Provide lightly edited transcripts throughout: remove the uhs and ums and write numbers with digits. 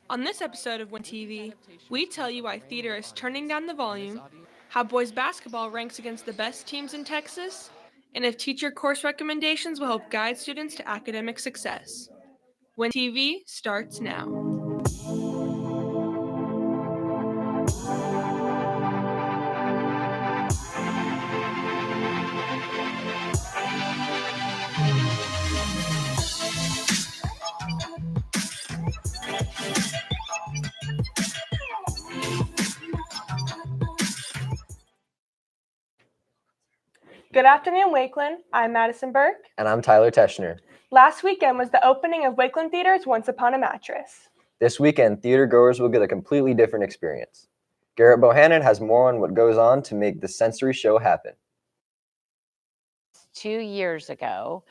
On this episode of When TV, we tell you why theater is turning down the volume, how boys basketball ranks against the best teams in Texas, and if teacher course recommendations will help guide students to academic success. When TV starts now. Good afternoon, Wakeland. I'm Madison Burke. And I'm Tyler Teschner. Last weekend was the opening of Wakeland Theater's Once Upon a Mattress. This weekend, theater goers will get a completely different experience. Garrett Bohannon has more on what goes on to make the sensory show happen. 2 years ago,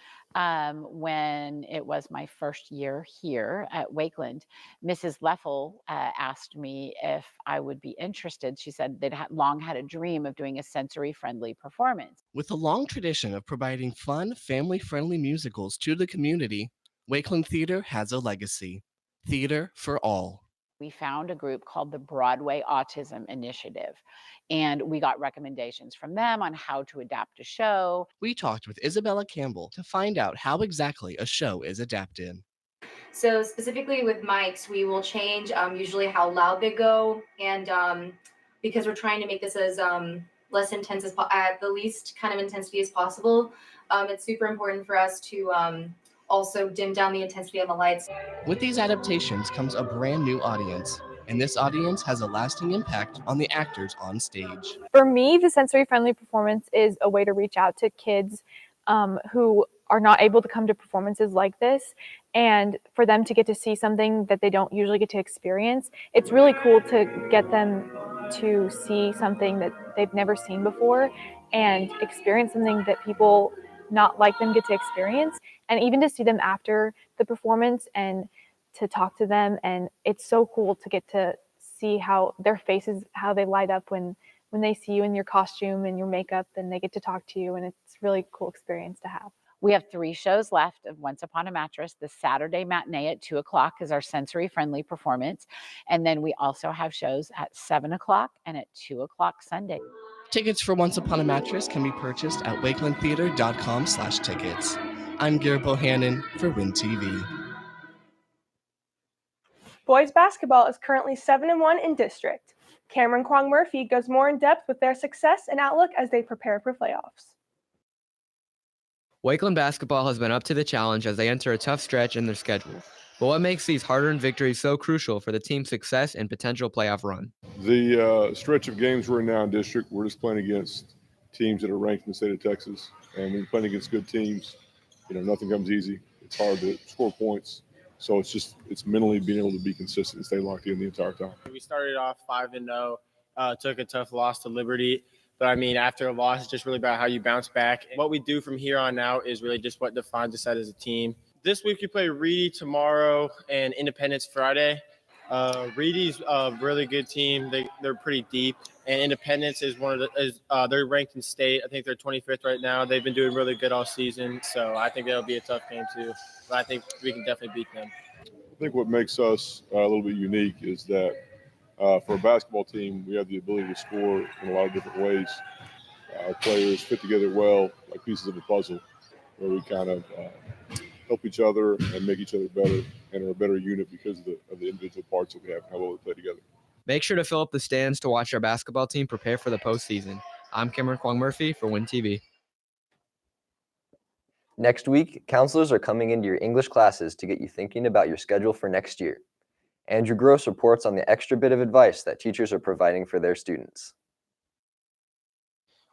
when it was my first year here at Wakeland, Mrs. Leffel asked me if I would be interested. She said they'd long had a dream of doing a sensory-friendly performance. With a long tradition of providing fun, family-friendly musicals to the community, Wakeland Theater has a legacy. Theater for all. We found a group called the Broadway Autism Initiative, and we got recommendations from them on how to adapt a show. We talked with Isabella Campbell to find out how exactly a show is adapted. So specifically with mics, we will change usually how loud they go, and because we're trying to make this as less intense as at the least kind of intensity as possible, it's super important for us to also dim down the intensity on the lights. With these adaptations comes a brand new audience, and this audience has a lasting impact on the actors on stage. For me, the sensory-friendly performance is a way to reach out to kids who are not able to come to performances like this, and for them to get to see something that they don't usually get to experience. It's really cool to get them to see something that they've never seen before and experience something that people not like them get to experience, and even to see them after the performance and to talk to them. And it's so cool to get to see how their faces, how they light up when they see you in your costume and your makeup, and they get to talk to you, and it's really a cool experience to have. We have 3 shows left of Once Upon a Mattress. The Saturday matinee at 2 o'clock is our sensory-friendly performance. And then we also have shows at 7 o'clock and at 2 o'clock Sunday. Tickets for Once Upon a Mattress can be purchased at wakelandtheater.com/tickets. I'm Garrett Bohannon for Win TV. Boys basketball is currently 7-1 in district. Cameron Kwong Murphy goes more in depth with their success and outlook as they prepare for playoffs. Wakeland Basketball has been up to the challenge as they enter a tough stretch in their schedule. But what makes these hard-earned victories so crucial for the team's success and potential playoff run? The stretch of games we're in now in district, we're just playing against teams that are ranked in the state of Texas. And when you're playing against good teams, nothing comes easy. It's hard to score points. So it's mentally being able to be consistent and stay locked in the entire time. We started off 5-0, took a tough loss to Liberty. But after a loss, it's just really about how you bounce back. What we do from here on out is really just what defines us as a team. This week we play Reedy tomorrow and Independence Friday. Reedy's a really good team. They're pretty deep, and Independence is they're ranked in state. I think they're 25th right now. They've been doing really good all season, so I think that'll be a tough game too. But I think we can definitely beat them. I think what makes us a little bit unique is that for a basketball team, we have the ability to score in a lot of different ways. Our players fit together well, like pieces of a puzzle, where we kind of help each other and make each other better and are a better unit because of the individual parts that we have and how well we play together. Make sure to fill up the stands to watch our basketball team prepare for the postseason. I'm Cameron Kwong Murphy for Win TV. Next week, counselors are coming into your English classes to get you thinking about your schedule for next year. Andrew Gross reports on the extra bit of advice that teachers are providing for their students.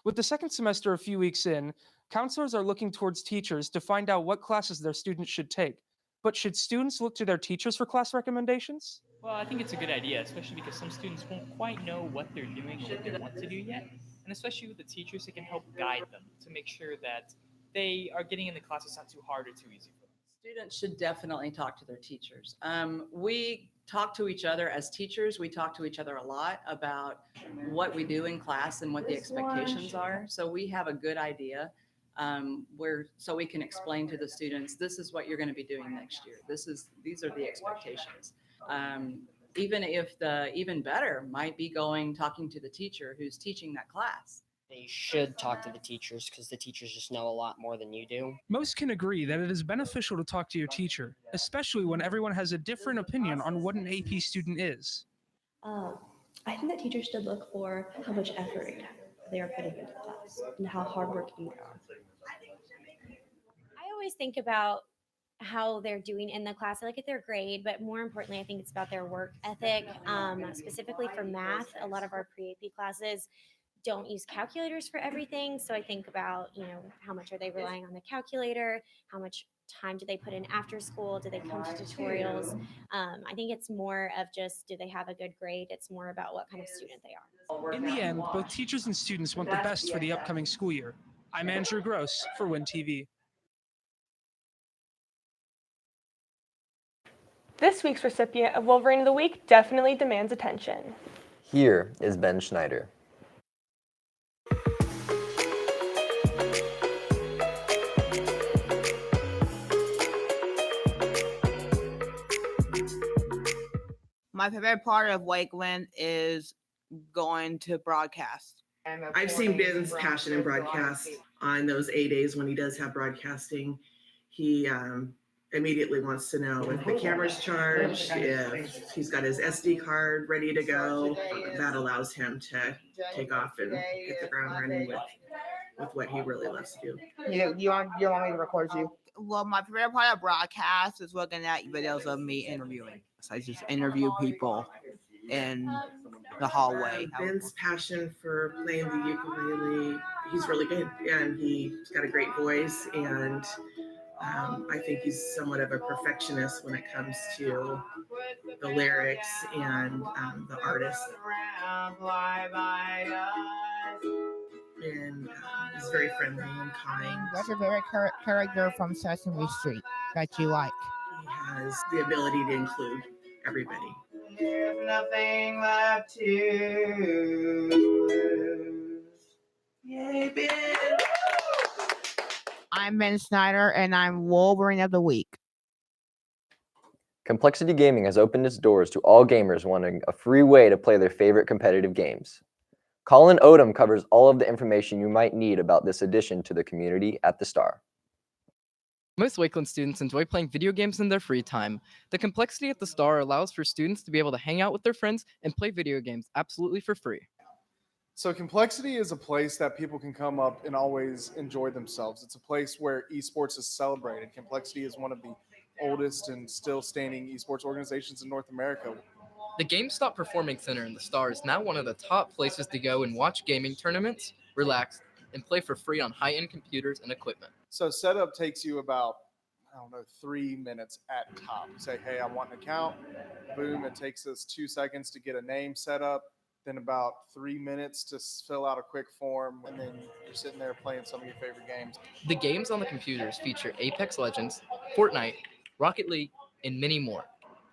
With the second semester a few weeks in, counselors are looking towards teachers to find out what classes their students should take. But should students look to their teachers for class recommendations? Well, I think it's a good idea, especially because some students won't quite know what they're doing or what they want to do yet. And especially with the teachers, it can help guide them to make sure that they are getting in the class that's not too hard or too easy for them. Students should definitely talk to their teachers. We talk to each other as teachers. We talk to each other a lot about what we do in class and what the expectations are. So we have a good idea so we can explain to the students, this is what you're going to be doing next year. These are the expectations. Even better might be talking to the teacher who's teaching that class. They should talk to the teachers because the teachers just know a lot more than you do. Most can agree that it is beneficial to talk to your teacher, especially when everyone has a different opinion on what an AP student is. I think that teachers should look for how much effort they are putting into class and how hardworking they are. I always think about how they're doing in the class. I look at their grade, but more importantly, I think it's about their work ethic. Specifically for math, a lot of our pre-AP classes don't use calculators for everything. So I think about, how much are they relying on the calculator? How much time do they put in after school? Do they come to tutorials? I think it's more of just, do they have a good grade? It's more about what kind of student they are. In the end, both teachers and students want the best for the upcoming school year. I'm Andrew Gross for Win TV. This week's recipient of Wolverine of the Week definitely demands attention. Here is Ben Schneider. My favorite part of Wakeland is going to broadcast. I've seen Ben's passion in broadcast on those A days when he does have broadcasting. He immediately wants to know if the camera's charged, if he's got his SD card ready to go. That allows him to take off and hit the ground running with what he really loves to do. You want me to record you? Well, my favorite part of broadcast is looking at videos of me interviewing. So I just interview people in the hallway. Ben's passion for playing the ukulele, he's really good, and he's got a great voice, and I think he's somewhat of a perfectionist when it comes to the lyrics and the artist. And he's very friendly and kind. What's your favorite character from Sesame Street that you like? He has the ability to include everybody. There's nothing left to lose. Yay, Ben! I'm Ben Snyder, and I'm Wolverine of the Week. Complexity Gaming has opened its doors to all gamers wanting a free way to play their favorite competitive games. Colin Odom covers all of the information you might need about this addition to the community at the Star. Most Wakeland students enjoy playing video games in their free time. The Complexity at the Star allows for students to be able to hang out with their friends and play video games absolutely for free. So Complexity is a place that people can come up and always enjoy themselves. It's a place where esports is celebrated. Complexity is one of the oldest and still standing esports organizations in North America. The GameStop Performing Center in the Star is now one of the top places to go and watch gaming tournaments, relax, and play for free on high-end computers and equipment. So setup takes you about, 3 minutes at top. You say, hey, I want an account. Boom, it takes us 2 seconds to get a name set up. Then about 3 minutes to fill out a quick form, and then you're sitting there playing some of your favorite games. The games on the computers feature Apex Legends, Fortnite, Rocket League, and many more.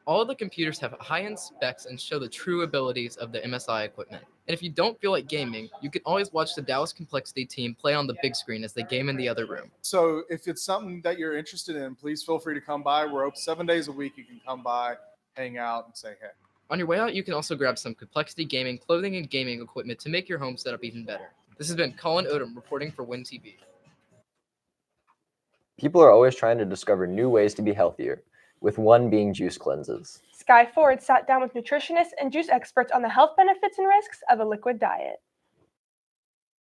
All of the computers have high-end specs and show the true abilities of the MSI equipment. And if you don't feel like gaming, you can always watch the Dallas Complexity team play on the big screen as they game in the other room. So if it's something that you're interested in, please feel free to come by. We're open 7 days a week. You can come by, hang out, and say hey. On your way out, you can also grab some Complexity gaming clothing and gaming equipment to make your home setup even better. This has been Colin Odom reporting for Win TV. People are always trying to discover new ways to be healthier, with one being juice cleanses. Sky Ford sat down with nutritionists and juice experts on the health benefits and risks of a liquid diet.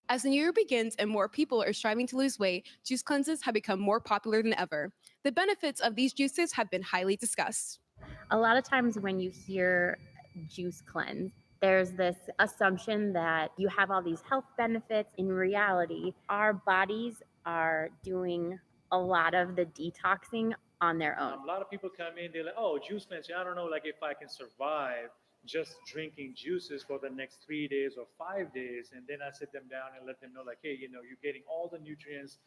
As the new year begins and more people are striving to lose weight, juice cleanses have become more popular than ever. The benefits of these juices have been highly discussed. A lot of times when you hear juice cleanse, there's this assumption that you have all these health benefits. In reality, our bodies are doing a lot of the detoxing on their own. A lot of people come in, they're like, oh, juice cleansing. I don't know, like if I can survive just drinking juices for the next 3 days or 5 days. And then I sit them down and let them know, like, hey, you're getting all the nutrients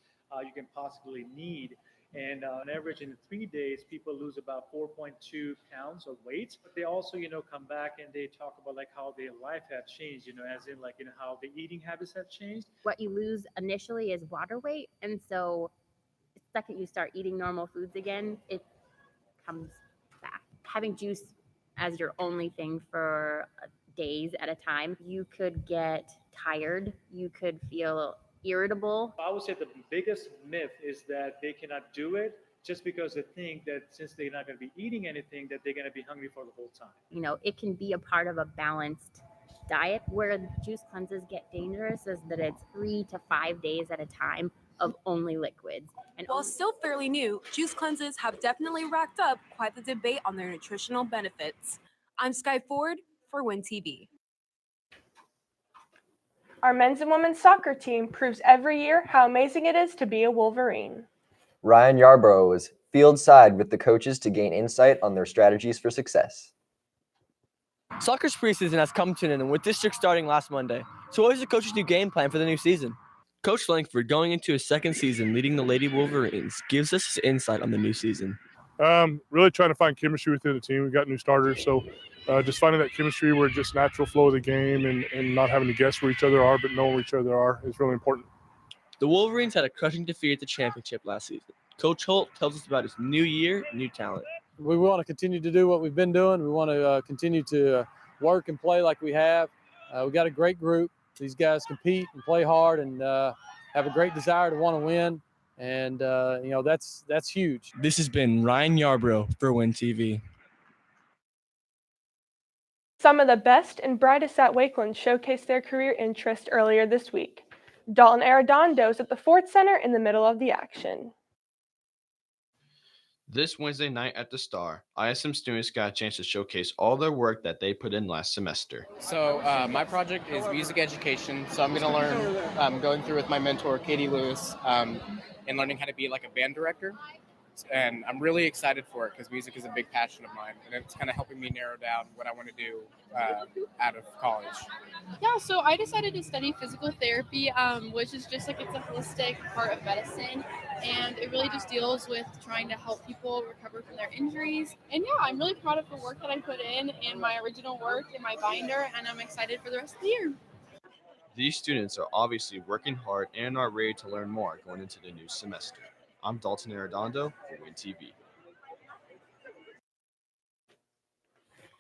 you can possibly need. And on average, in 3 days, people lose about 4.2 pounds of weight. But they also, come back and they talk about like how their life has changed, as in like, how the eating habits have changed. What you lose initially is water weight. And so the second you start eating normal foods again, it comes back. Having juice as your only thing for days at a time, you could get tired, you could feel irritable. I would say the biggest myth is that they cannot do it just because they think that since they're not going to be eating anything, that they're going to be hungry for the whole time. You know, it can be a part of a balanced diet. Where juice cleanses get dangerous is that it's 3 to 5 days at a time of only liquids. And While still fairly new, juice cleanses have definitely racked up quite the debate on their nutritional benefits. I'm Sky Ford for Win TV. Our men's and women's soccer team proves every year how amazing it is to be a Wolverine. Ryan Yarbrough was field side with the coaches to gain insight on their strategies for success. Soccer's preseason has come to an end with district starting last Monday. So what is the coach's new game plan for the new season? Coach Langford, going into his second season leading the Lady Wolverines, gives us his insight on the new season. Really trying to find chemistry within the team. We've got new starters, so just finding that chemistry where it's just natural flow of the game and not having to guess where each other are, but knowing where each other are is really important. The Wolverines had a crushing defeat at the championship last season. Coach Holt tells us about his new year, new talent. We want to continue to do what we've been doing. We want to continue to work and play like we have. We've got a great group. These guys compete and play hard and have a great desire to want to win. And, that's huge. This has been Ryan Yarbrough for Win TV. Some of the best and brightest at Wakeland showcased their career interest earlier this week. Dalton Arredondo's at the Ford Center in the middle of the action. This Wednesday night at the Star, ISM students got a chance to showcase all their work that they put in last semester. So my project is music education. So I'm going to learn, going through with my mentor, Katie Lewis, and learning how to be like a band director. And I'm really excited for it because music is a big passion of mine. And it's kind of helping me narrow down what I want to do out of college. Yeah, so I decided to study physical therapy, which is just like it's a holistic part of medicine. And it really just deals with trying to help people recover from their injuries. And yeah, I'm really proud of the work that I put in my original work in my binder, and I'm excited for the rest of the year. These students are obviously working hard and are ready to learn more going into the new semester. I'm Dalton Arredondo for Win TV.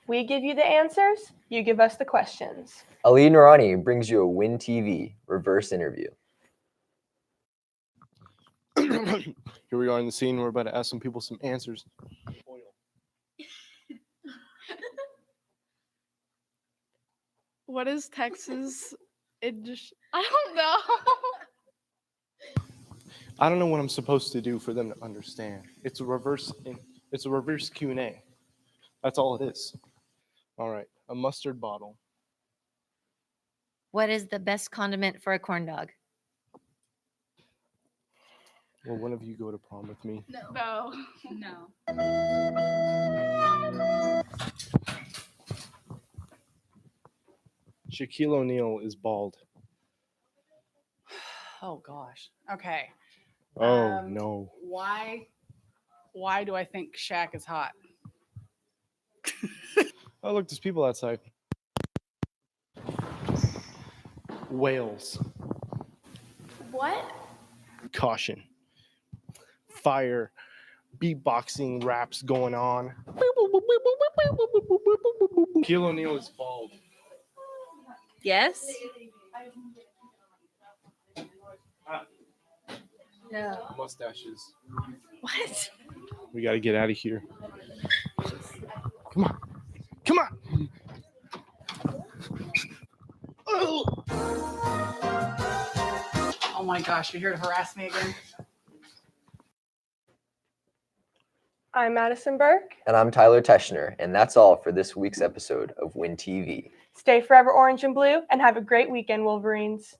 We give you the answers, you give us the questions. Ali Noorani brings you a Win TV reverse interview. Here we are in the scene. We're about to ask some people some answers. What is Texas? I don't know. I don't know what I'm supposed to do for them to understand. It's a reverse Q&A. That's all it is. All right, a mustard bottle. What is the best condiment for a corn dog? Will one of you go to prom with me? No. Shaquille O'Neal is bald. Oh gosh. Okay. Oh no. Why do I think Shaq is hot? Oh look, there's people outside. Whales. What? Caution. Fire. Beatboxing raps going on. Shaquille O'Neal is bald. Yes? No. Mustaches. What? We got to get out of here. Come on. Come on. Oh my gosh, you're here to harass me again? I'm Madison Burke. And I'm Tyler Teschner, and that's all for this week's episode of Win TV. Stay forever orange and blue, and have a great weekend, Wolverines.